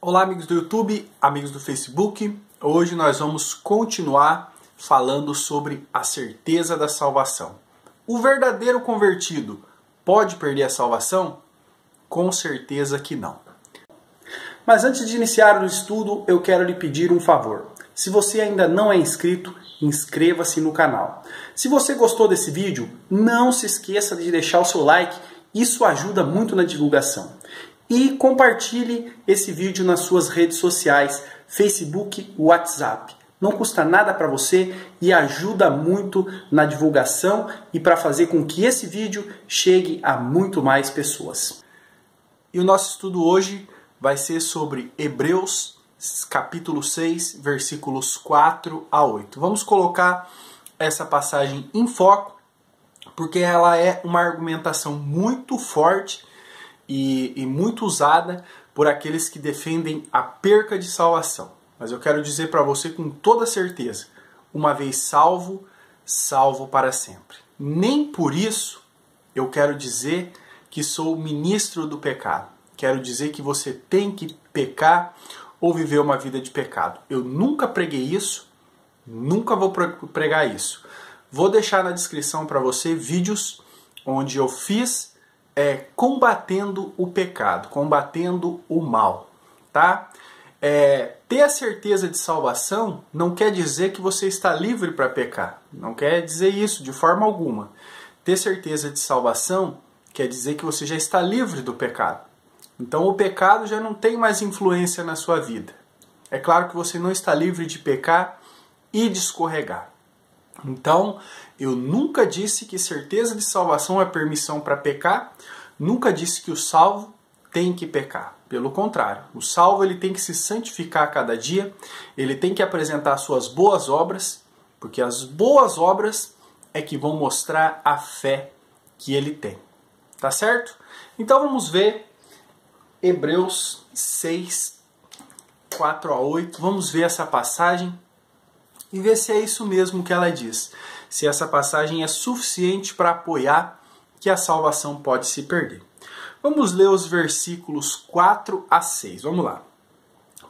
Olá, amigos do YouTube, amigos do Facebook. Hoje nós vamos continuar falando sobre a certeza da salvação. O verdadeiro convertido pode perder a salvação? Com certeza que não. Mas antes de iniciar o estudo, eu quero lhe pedir um favor. Se você ainda não é inscrito, inscreva-se no canal. Se você gostou desse vídeo, não se esqueça de deixar o seu like, isso ajuda muito na divulgação. E compartilhe esse vídeo nas suas redes sociais, Facebook, WhatsApp. Não custa nada para você e ajuda muito na divulgação e para fazer com que esse vídeo chegue a muito mais pessoas. E o nosso estudo hoje vai ser sobre Hebreus, capítulo 6, versículos 4 a 8. Vamos colocar essa passagem em foco, porque ela é uma argumentação muito forte e muito usada por aqueles que defendem a perca de salvação. Mas eu quero dizer para você com toda certeza, uma vez salvo, salvo para sempre. Nem por isso eu quero dizer que sou ministro do pecado. Quero dizer que você tem que pecar ou viver uma vida de pecado. Eu nunca preguei isso, nunca vou pregar isso. Vou deixar na descrição para você vídeos onde eu fiz combatendo o pecado, combatendo o mal, tá? Ter a certeza de salvação não quer dizer que você está livre para pecar. Não quer dizer isso de forma alguma. Ter certeza de salvação quer dizer que você já está livre do pecado. Então o pecado já não tem mais influência na sua vida. É claro que você não está livre de pecar e de escorregar. Então, eu nunca disse que certeza de salvação é permissão para pecar, nunca disse que o salvo tem que pecar. Pelo contrário, o salvo ele tem que se santificar a cada dia, ele tem que apresentar suas boas obras, porque as boas obras é que vão mostrar a fé que ele tem. Tá certo? Então vamos ver Hebreus 6, 4 a 8, vamos ver essa passagem e ver se é isso mesmo que ela diz. Se essa passagem é suficiente para apoiar que a salvação pode se perder. Vamos ler os versículos 4 a 6. Vamos lá.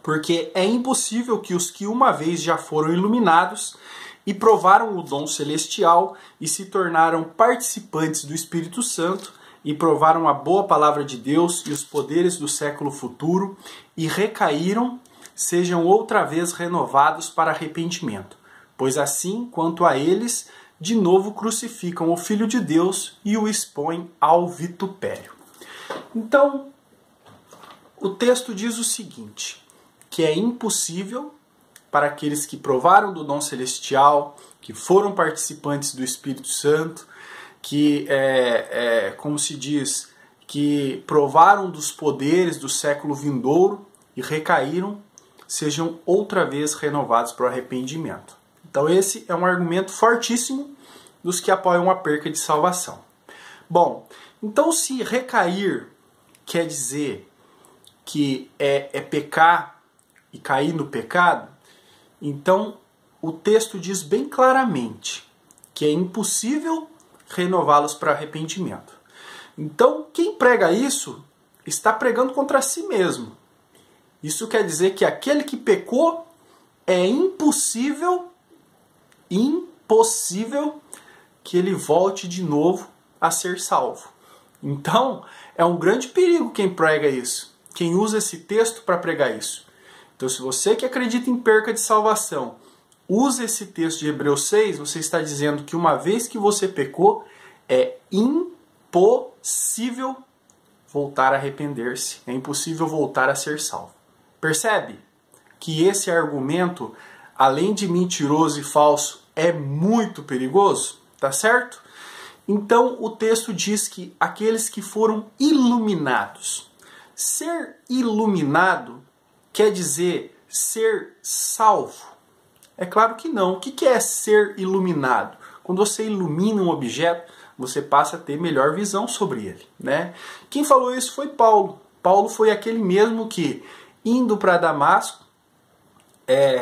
Porque é impossível que os que uma vez já foram iluminados e provaram o dom celestial e se tornaram participantes do Espírito Santo e provaram a boa palavra de Deus e os poderes do século futuro e recaíram, sejam outra vez renovados para arrependimento, pois assim quanto a eles, de novo crucificam o Filho de Deus e o expõem ao vitupério. Então, o texto diz o seguinte, que é impossível para aqueles que provaram do dom celestial, que foram participantes do Espírito Santo, que, como se diz, que provaram dos poderes do século vindouro e recaíram, sejam outra vez renovados para o arrependimento. Então esse é um argumento fortíssimo dos que apoiam a perca de salvação. Bom, então se recair quer dizer que é pecar e cair no pecado, então o texto diz bem claramente que é impossível renová-los para arrependimento. Então quem prega isso está pregando contra si mesmo. Isso quer dizer que aquele que pecou é impossível que ele volte de novo a ser salvo. Então, é um grande perigo quem prega isso, quem usa esse texto para pregar isso. Então, se você que acredita em perca de salvação, usa esse texto de Hebreus 6, você está dizendo que uma vez que você pecou, é impossível voltar a arrepender-se, é impossível voltar a ser salvo. Percebe que esse argumento, além de mentiroso e falso, é muito perigoso? Tá certo? Então o texto diz que aqueles que foram iluminados. Ser iluminado quer dizer ser salvo? É claro que não. O que é ser iluminado? Quando você ilumina um objeto, você passa a ter melhor visão sobre ele, né? Quem falou isso foi Paulo. Paulo foi aquele mesmo que, indo para Damasco,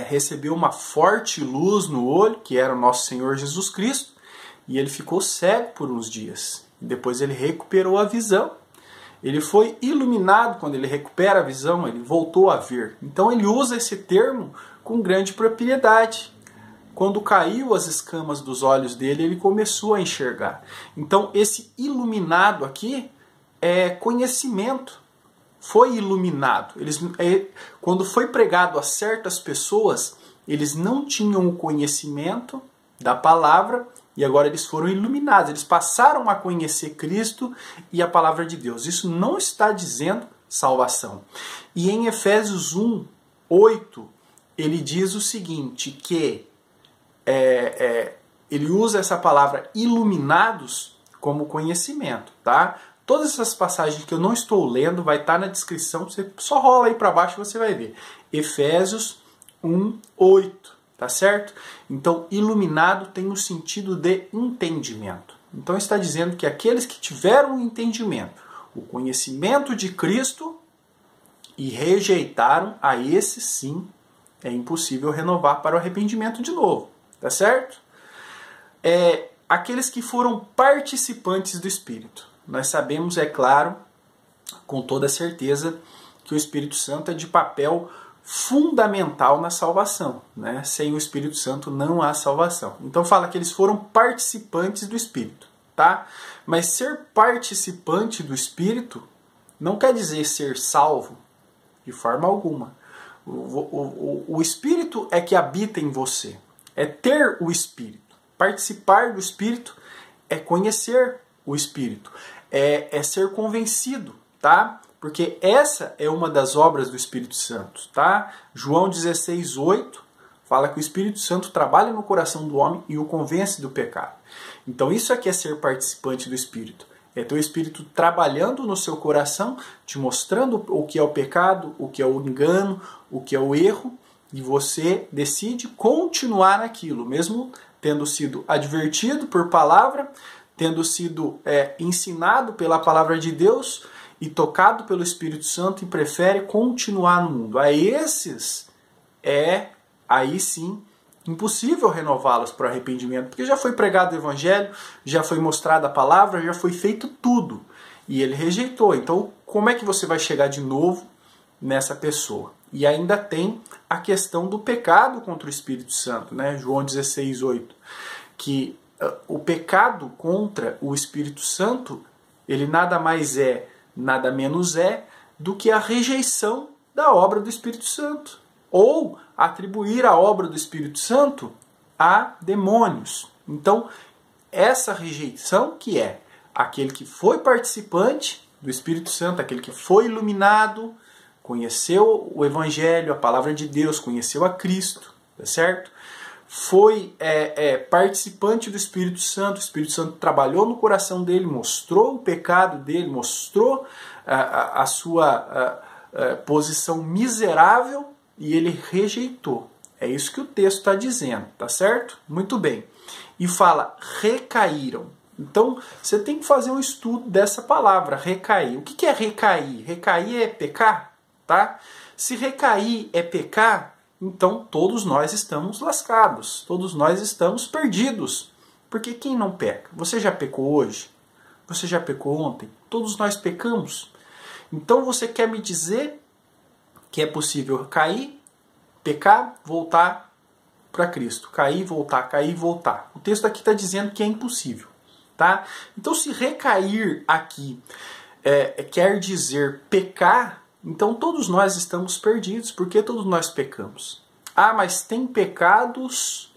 recebeu uma forte luz no olho, que era o nosso Senhor Jesus Cristo, e ele ficou cego por uns dias. Depois ele recuperou a visão Ele foi iluminado quando ele recupera a visão, ele voltou a ver. Então ele usa esse termo com grande propriedade. Quando caiu as escamas dos olhos dele, ele começou a enxergar. Então esse iluminado aqui é conhecimento. Foi iluminado. Quando foi pregado a certas pessoas, eles não tinham o conhecimento da palavra e agora eles foram iluminados. Eles passaram a conhecer Cristo e a palavra de Deus. Isso não está dizendo salvação. E em Efésios 1:8, ele diz o seguinte, que ele usa essa palavra iluminados como conhecimento, tá? Todas essas passagens que eu não estou lendo vai estar na descrição, você só rola aí para baixo e você vai ver. Efésios 1:8, tá certo? Então, iluminado tem o sentido de entendimento. Então, está dizendo que aqueles que tiveram o entendimento, o conhecimento de Cristo e rejeitaram, a esse sim é impossível renovar para o arrependimento de novo, tá certo? Aqueles que foram participantes do Espírito. Nós sabemos, é claro, com toda certeza, que o Espírito Santo é de papel fundamental na salvação, né? Sem o Espírito Santo não há salvação. Então fala que eles foram participantes do Espírito, tá? Mas ser participante do Espírito não quer dizer ser salvo, de forma alguma. O Espírito é que habita em você, é ter o Espírito. Participar do Espírito é conhecer o Espírito, é ser convencido, tá? Porque essa é uma das obras do Espírito Santo, tá? João 16:8 fala que o Espírito Santo trabalha no coração do homem e o convence do pecado. Então isso aqui é ser participante do Espírito. É ter o Espírito trabalhando no seu coração, te mostrando o que é o pecado, o que é o engano, o que é o erro, e você decide continuar naquilo, mesmo tendo sido advertido por palavra, tendo sido ensinado pela palavra de Deus e tocado pelo Espírito Santo e prefere continuar no mundo. A esses aí sim, impossível renová-los para o arrependimento, porque já foi pregado o Evangelho, já foi mostrada a palavra, já foi feito tudo. E ele rejeitou. Então, como é que você vai chegar de novo nessa pessoa? E ainda tem a questão do pecado contra o Espírito Santo, né? João 16:8, que o pecado contra o Espírito Santo, ele nada mais nada menos do que a rejeição da obra do Espírito Santo. Ou atribuir a obra do Espírito Santo a demônios. Então, essa rejeição que é aquele que foi participante do Espírito Santo, aquele que foi iluminado, conheceu o Evangelho, a palavra de Deus, conheceu a Cristo, tá certo? Foi participante do Espírito Santo, o Espírito Santo trabalhou no coração dele, mostrou o pecado dele, mostrou a sua posição miserável e ele rejeitou. É isso que o texto está dizendo, tá certo? Muito bem. E fala, recaíram. Então, você tem que fazer um estudo dessa palavra, recair. O que é recair? Recair é pecar, tá? Se recair é pecar, então todos nós estamos lascados, todos nós estamos perdidos. Porque quem não peca? Você já pecou hoje? Você já pecou ontem? Todos nós pecamos. Então você quer me dizer que é possível cair, pecar, voltar para Cristo. Cair, voltar, cair, voltar. O texto aqui está dizendo que é impossível, tá? Então se recair aqui quer dizer pecar, então todos nós estamos perdidos, porque todos nós pecamos. Ah, mas tem pecados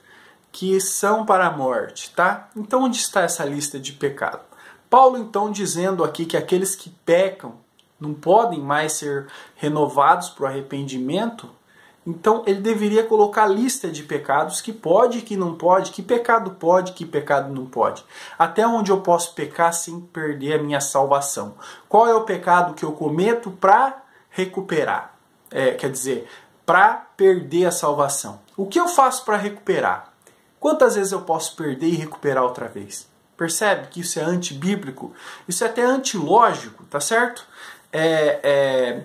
que são para a morte, tá? Então onde está essa lista de pecado? Paulo então dizendo aqui que aqueles que pecam não podem mais ser renovados para o arrependimento, então ele deveria colocar a lista de pecados que pode e que não pode, que pecado pode, que pecado não pode. Até onde eu posso pecar sem perder a minha salvação. Qual é o pecado que eu cometo para recuperar? Quer dizer, para perder a salvação. O que eu faço para recuperar? Quantas vezes eu posso perder e recuperar outra vez? Percebe que isso é antibíblico? Isso é até antilógico, tá certo? É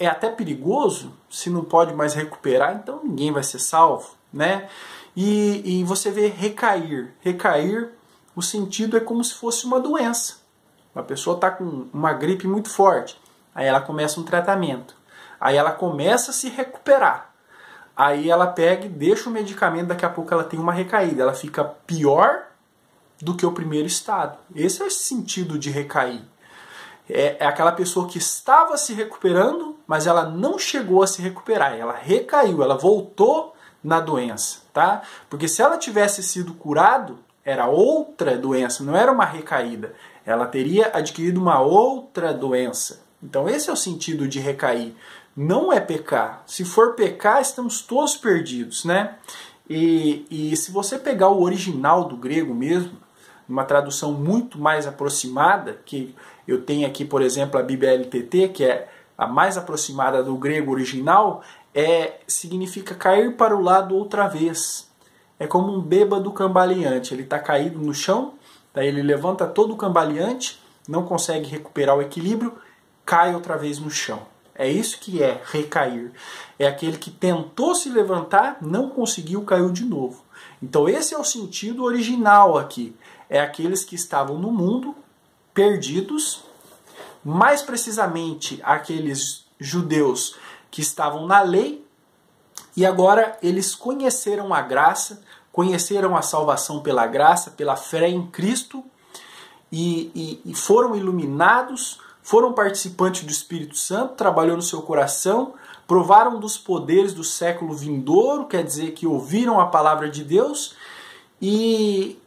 até perigoso, se não pode mais recuperar, então ninguém vai ser salvo, né? E você vê recair. Recair, o sentido é como se fosse uma doença. Uma pessoa está com uma gripe muito forte. Aí ela começa um tratamento. Aí ela começa a se recuperar. Aí ela pega e deixa o medicamento, daqui a pouco ela tem uma recaída. Ela fica pior do que o primeiro estado. Esse é o sentido de recair. É aquela pessoa que estava se recuperando, mas ela não chegou a se recuperar. Ela recaiu, ela voltou na doença, tá? Porque se ela tivesse sido curado, era outra doença, não era uma recaída. Ela teria adquirido uma outra doença. Então esse é o sentido de recair. Não é pecar. Se for pecar, estamos todos perdidos, né? E se você pegar o original do grego mesmo, uma tradução muito mais aproximada, que eu tenho aqui, por exemplo, a Bíblia LTT, que é a mais aproximada do grego original, significa cair para o lado outra vez. É como um bêbado cambaleante. Ele está caído no chão, daí ele levanta todo cambaleante, não consegue recuperar o equilíbrio, cai outra vez no chão. É isso que é recair. É aquele que tentou se levantar, não conseguiu, caiu de novo. Então esse é o sentido original aqui. É aqueles que estavam no mundo, perdidos, mais precisamente aqueles judeus que estavam na lei, e agora eles conheceram a graça, conheceram a salvação pela graça, pela fé em Cristo, e foram iluminados, foram participantes do Espírito Santo, trabalhou no seu coração, provaram dos poderes do século vindouro, quer dizer que ouviram a palavra de Deus e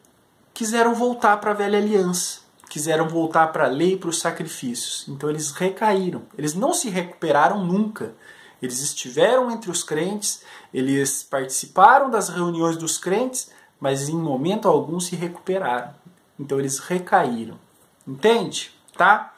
quiseram voltar para a velha aliança, quiseram voltar para a lei e para os sacrifícios. Então eles recaíram, eles não se recuperaram nunca. Eles estiveram entre os crentes, eles participaram das reuniões dos crentes, mas em momento algum se recuperaram. Então eles recaíram. Entende? Tá?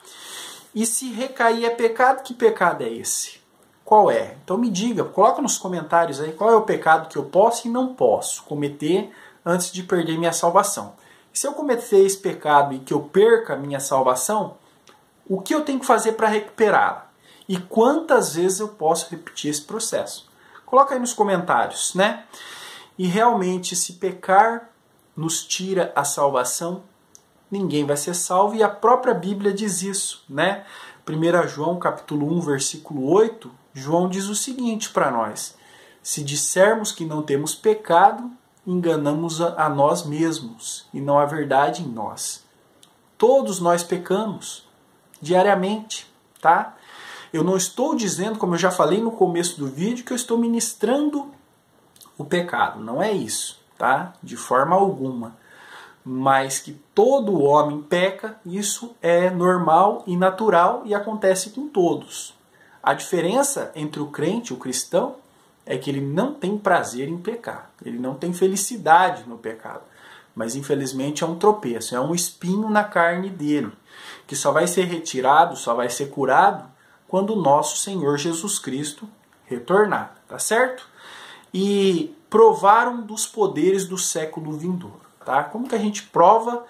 E se recair é pecado, que pecado é esse? Qual é? Então me diga, coloca nos comentários aí qual é o pecado que eu posso e não posso cometer antes de perder minha salvação. E se eu cometer esse pecado e que eu perca a minha salvação, o que eu tenho que fazer para recuperá-la? E quantas vezes eu posso repetir esse processo? Coloca aí nos comentários, né? E realmente, se pecar nos tira a salvação, ninguém vai ser salvo, e a própria Bíblia diz isso, né? 1 João capítulo 1, versículo 8, João diz o seguinte para nós: se dissermos que não temos pecado, enganamos a nós mesmos, e não há verdade em nós. Todos nós pecamos, diariamente, tá? Eu não estou dizendo, como eu já falei no começo do vídeo, que eu estou ministrando o pecado. Não é isso, tá? De forma alguma. Mas que todo homem peca, isso é normal e natural e acontece com todos. A diferença entre o crente e o cristão é que ele não tem prazer em pecar. Ele não tem felicidade no pecado. Mas infelizmente é um tropeço, é um espinho na carne dele, que só vai ser retirado, só vai ser curado quando o nosso Senhor Jesus Cristo retornar, tá certo? E provaram dos poderes do século vindouro, tá? Como que a gente prova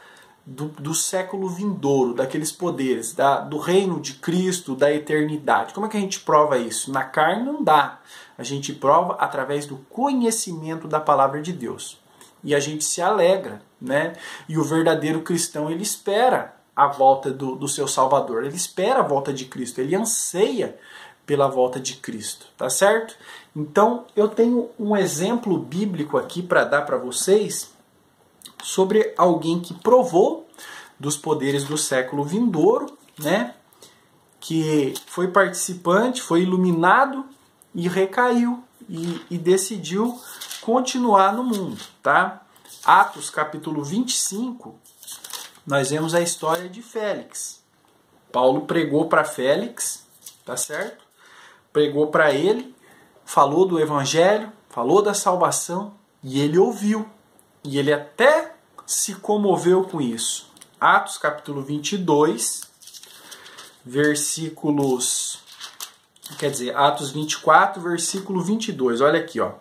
do século vindouro, daqueles poderes, do reino de Cristo, da eternidade? Como é que a gente prova isso? Na carne não dá. A gente prova através do conhecimento da palavra de Deus. E a gente se alegra, né? E o verdadeiro cristão, ele espera a volta do seu Salvador. Ele espera a volta de Cristo. Ele anseia pela volta de Cristo. Tá certo? Então, eu tenho um exemplo bíblico aqui para dar para vocês sobre alguém que provou dos poderes do século vindouro, né? Que foi participante, foi iluminado e recaiu e decidiu continuar no mundo, tá? Atos capítulo 25, nós vemos a história de Félix. Paulo pregou para Félix, tá certo? Pregou para ele, falou do evangelho, falou da salvação, e ele ouviu. E ele até se comoveu com isso. Atos capítulo 22, versículos... Quer dizer, Atos 24, versículo 22. Olha aqui, ó.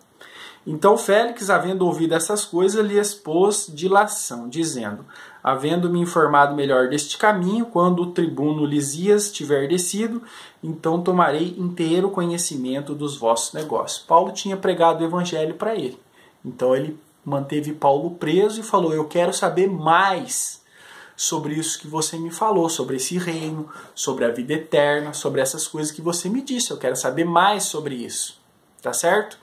Então Félix, havendo ouvido essas coisas, lhe expôs dilação, dizendo: havendo-me informado melhor deste caminho, quando o tribuno Lisias tiver descido, então tomarei inteiro conhecimento dos vossos negócios. Paulo tinha pregado o evangelho para ele. Então ele manteve Paulo preso e falou: eu quero saber mais sobre isso que você me falou, sobre esse reino, sobre a vida eterna, sobre essas coisas que você me disse. Eu quero saber mais sobre isso, tá certo?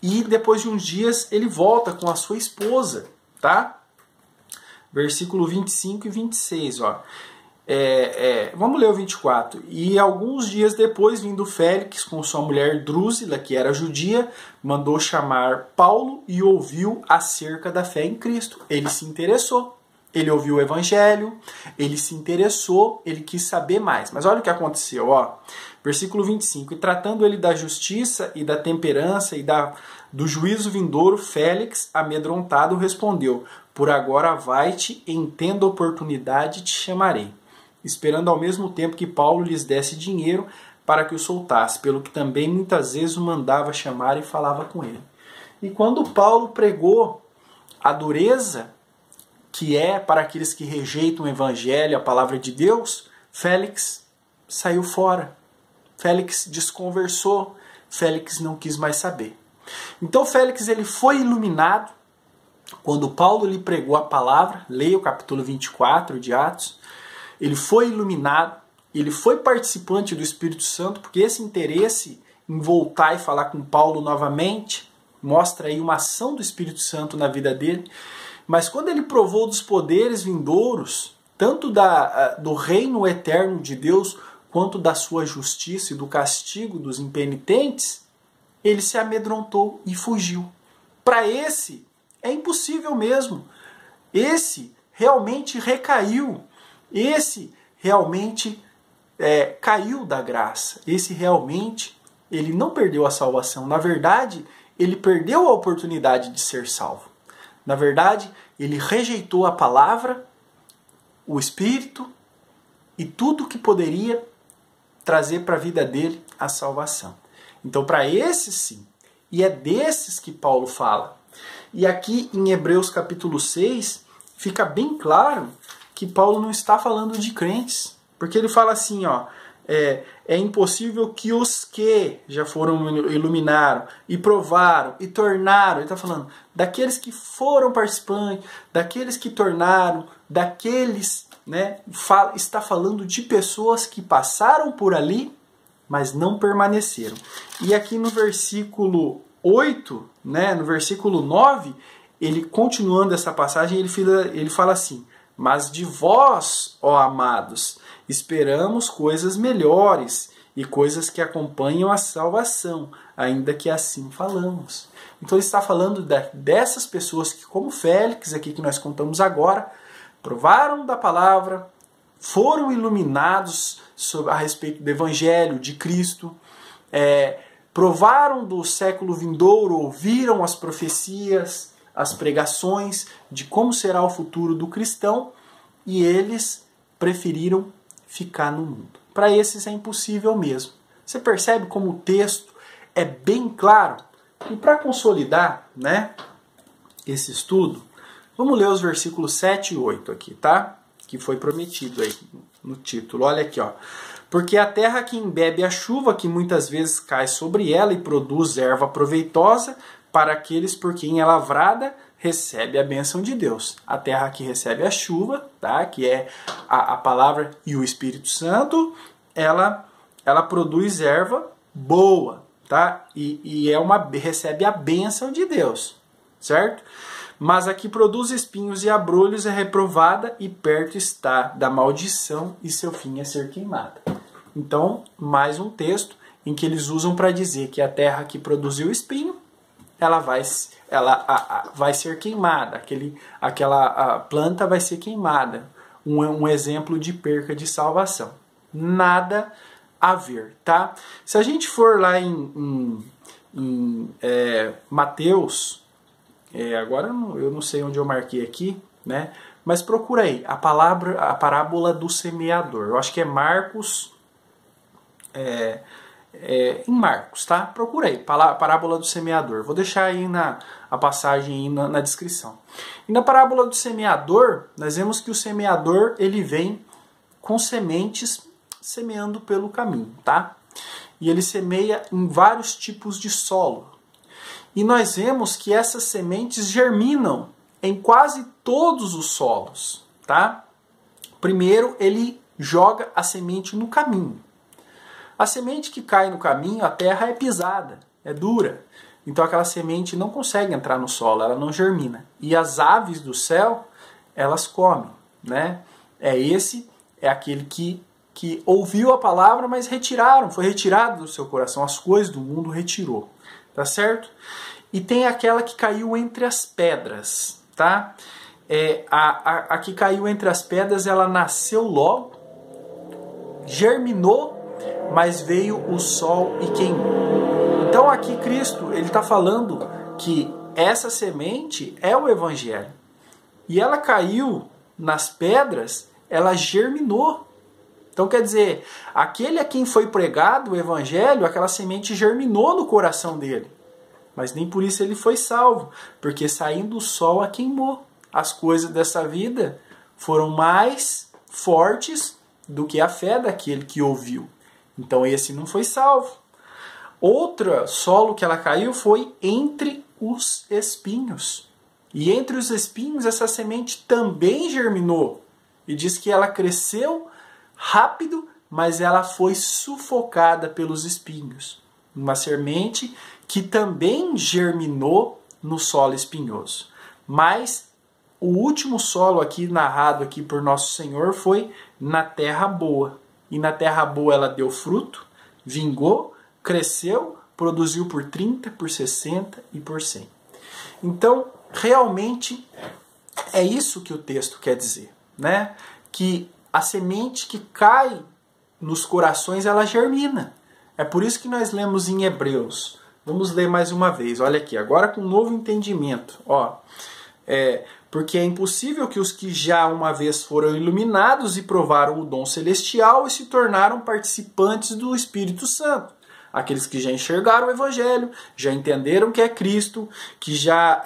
E depois de uns dias ele volta com a sua esposa, tá? Versículo 25 e 26, ó. Vamos ler o 24. E alguns dias depois, vindo Félix com sua mulher Drúzila, que era judia, mandou chamar Paulo e ouviu acerca da fé em Cristo. Ele se interessou, ele ouviu o evangelho, ele se interessou, ele quis saber mais. Mas olha o que aconteceu, ó. Versículo 25. E tratando ele da justiça e da temperança e do juízo vindouro, Félix, amedrontado, respondeu: por agora vai-te, em tendo oportunidade te chamarei. Esperando ao mesmo tempo que Paulo lhes desse dinheiro para que o soltasse, pelo que também muitas vezes o mandava chamar e falava com ele. E quando Paulo pregou a dureza que é para aqueles que rejeitam o evangelho, a palavra de Deus, Félix saiu fora. Félix desconversou, Félix não quis mais saber. Então Félix ele foi iluminado quando Paulo lhe pregou a palavra. Leia o capítulo 24 de Atos. Ele foi iluminado, ele foi participante do Espírito Santo, porque esse interesse em voltar e falar com Paulo novamente mostra aí uma ação do Espírito Santo na vida dele. Mas quando ele provou dos poderes vindouros, tanto do reino eterno de Deus, quanto da sua justiça e do castigo dos impenitentes, ele se amedrontou e fugiu. Para esse, é impossível mesmo. Esse realmente recaiu. Esse realmente caiu da graça. Esse realmente, ele não perdeu a salvação. Na verdade, ele perdeu a oportunidade de ser salvo. Na verdade, ele rejeitou a palavra, o Espírito e tudo que poderia trazer para a vida dele a salvação. Então, para esses sim. E é desses que Paulo fala. E aqui em Hebreus capítulo 6, fica bem claro que Paulo não está falando de crentes. Porque ele fala assim, ó, é impossível que os que já foram iluminaram e provaram e tornaram, ele está falando daqueles que foram participantes, daqueles que tornaram, daqueles, né? Está falando de pessoas que passaram por ali, mas não permaneceram. E aqui no versículo 8, né, no versículo 9, ele continuando essa passagem, ele fala assim: mas de vós, ó amados, esperamos coisas melhores e coisas que acompanham a salvação, ainda que assim falamos. Então ele está falando dessas pessoas que, como Félix, aqui que nós contamos agora, provaram da palavra, foram iluminados a respeito do evangelho de Cristo, provaram do século vindouro, ouviram as profecias, as pregações de como será o futuro do cristão, e eles preferiram ficar no mundo. Para esses é impossível mesmo. Você percebe como o texto é bem claro? E para consolidar, né, esse estudo, vamos ler os versículos 7 e 8 aqui, tá? Que foi prometido aí no título. Olha aqui, ó. Porque a terra que embebe a chuva, que muitas vezes cai sobre ela e produz erva proveitosa, para aqueles por quem é lavrada, recebe a bênção de Deus. A terra que recebe a chuva, tá? Que é a palavra e o Espírito Santo, ela produz erva boa, tá? E recebe a bênção de Deus, certo? Mas a que produz espinhos e abrolhos é reprovada e perto está da maldição e seu fim é ser queimada. Então, mais um texto em que eles usam para dizer que a terra que produziu espinho, ela vai ser queimada, aquela planta vai ser queimada. Um exemplo de perca de salvação. Nada a ver, tá? Se a gente for lá em Mateus, agora eu não sei onde eu marquei aqui, né? Mas procura aí, a parábola do semeador. Eu acho que é Marcos... em Marcos, tá? Procura aí, parábola do semeador. Vou deixar aí a passagem aí na descrição. E na parábola do semeador, nós vemos que o semeador, ele vem com sementes semeando pelo caminho, tá? E ele semeia em vários tipos de solo. E nós vemos que essas sementes germinam em quase todos os solos, tá? Primeiro, ele joga a semente no caminho. A semente que cai no caminho, a terra é pisada, é dura. Então aquela semente não consegue entrar no solo, ela não germina. E as aves do céu, elas comem, né? É aquele que ouviu a palavra, mas foi retirado do seu coração. As coisas do mundo retirou, tá certo? E tem aquela que caiu entre as pedras, tá? A que caiu entre as pedras, ela nasceu logo, germinou, mas veio o sol e queimou. Então aqui Cristo, ele está falando que essa semente é o Evangelho. E ela caiu nas pedras, ela germinou. Então quer dizer, aquele a quem foi pregado o Evangelho, aquela semente germinou no coração dele. Mas nem por isso ele foi salvo, porque saindo o sol a queimou. As coisas dessa vida foram mais fortes do que a fé daquele que ouviu. Então esse não foi salvo. Outro solo que ela caiu foi entre os espinhos. E entre os espinhos essa semente também germinou. E diz que ela cresceu rápido, mas ela foi sufocada pelos espinhos. Uma semente que também germinou no solo espinhoso. Mas o último solo aqui narrado aqui por Nosso Senhor foi na terra boa. E na terra boa ela deu fruto, vingou, cresceu, produziu por 30, por 60 e por 100. Então, realmente, é isso que o texto quer dizer, né? Que a semente que cai nos corações, ela germina. É por isso que nós lemos em Hebreus. Vamos ler mais uma vez. Olha aqui, agora com um novo entendimento. Porque é impossível que os que já uma vez foram iluminados e provaram o dom celestial e se tornaram participantes do Espírito Santo. Aqueles que já enxergaram o Evangelho, já entenderam que é Cristo, que já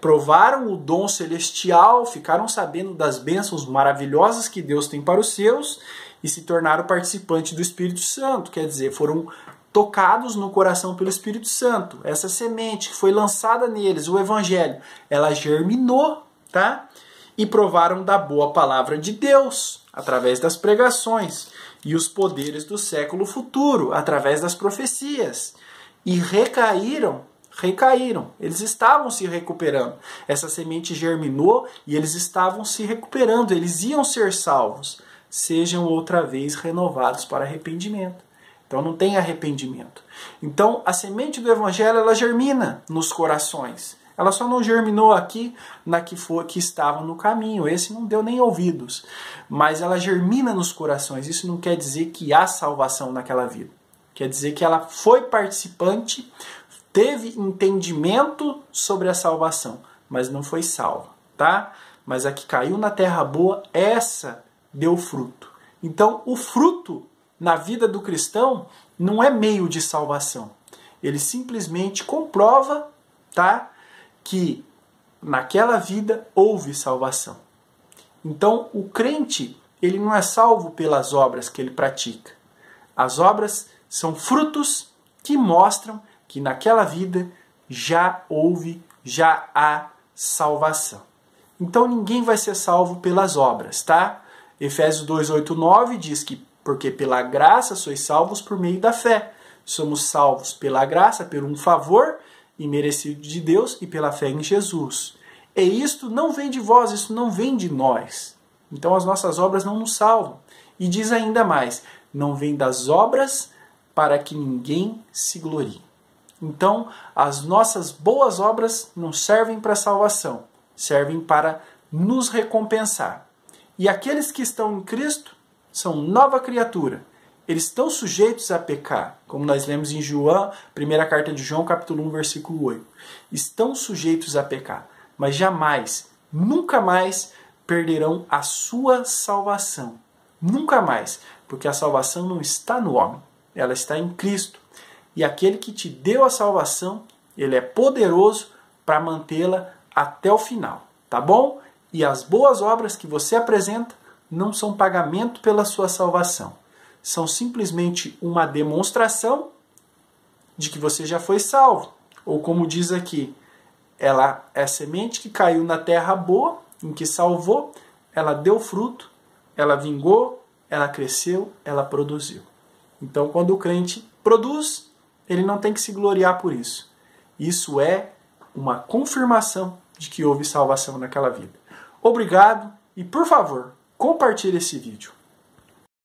provaram o dom celestial, ficaram sabendo das bênçãos maravilhosas que Deus tem para os seus e se tornaram participantes do Espírito Santo. Quer dizer, foram tocados no coração pelo Espírito Santo. Essa semente que foi lançada neles, o Evangelho, ela germinou, tá? E provaram da boa palavra de Deus, através das pregações, e os poderes do século futuro, através das profecias. E recaíram. Eles estavam se recuperando. Essa semente germinou e eles estavam se recuperando. Eles iam ser salvos. Sejam outra vez renovados para arrependimento. Então não tem arrependimento. Então a semente do Evangelho, ela germina nos corações. Ela só não germinou aqui na que estava no caminho. Esse não deu nem ouvidos. Mas ela germina nos corações. Isso não quer dizer que há salvação naquela vida. Quer dizer que ela foi participante, teve entendimento sobre a salvação, mas não foi salva, tá? Mas a que caiu na terra boa, essa deu fruto. Então o fruto na vida do cristão não é meio de salvação. Ele simplesmente comprova, tá, que naquela vida houve salvação. Então o crente, ele não é salvo pelas obras que ele pratica. As obras são frutos que mostram que naquela vida já há salvação. Então ninguém vai ser salvo pelas obras, tá? Efésios 2, 8, 9 diz que porque pela graça sois salvos por meio da fé. Somos salvos pela graça, por um favor imerecido de Deus e pela fé em Jesus. E isto não vem de vós, isso não vem de nós. Então as nossas obras não nos salvam. E diz ainda mais, não vem das obras para que ninguém se glorie. Então as nossas boas obras não servem para salvação, servem para nos recompensar. E aqueles que estão em Cristo são nova criatura. Eles estão sujeitos a pecar, como nós lemos em João, primeira carta de João, capítulo 1, versículo 8. Estão sujeitos a pecar, mas jamais, nunca mais perderão a sua salvação. Nunca mais, porque a salvação não está no homem, ela está em Cristo. E aquele que te deu a salvação, ele é poderoso para mantê-la até o final, tá bom? E as boas obras que você apresenta não são pagamento pela sua salvação. São simplesmente uma demonstração de que você já foi salvo. Ou como diz aqui, ela é a semente que caiu na terra boa, em que salvou, ela deu fruto, ela vingou, ela cresceu, ela produziu. Então, quando o crente produz, ele não tem que se gloriar por isso. Isso é uma confirmação de que houve salvação naquela vida. Obrigado e, por favor, compartilhe esse vídeo.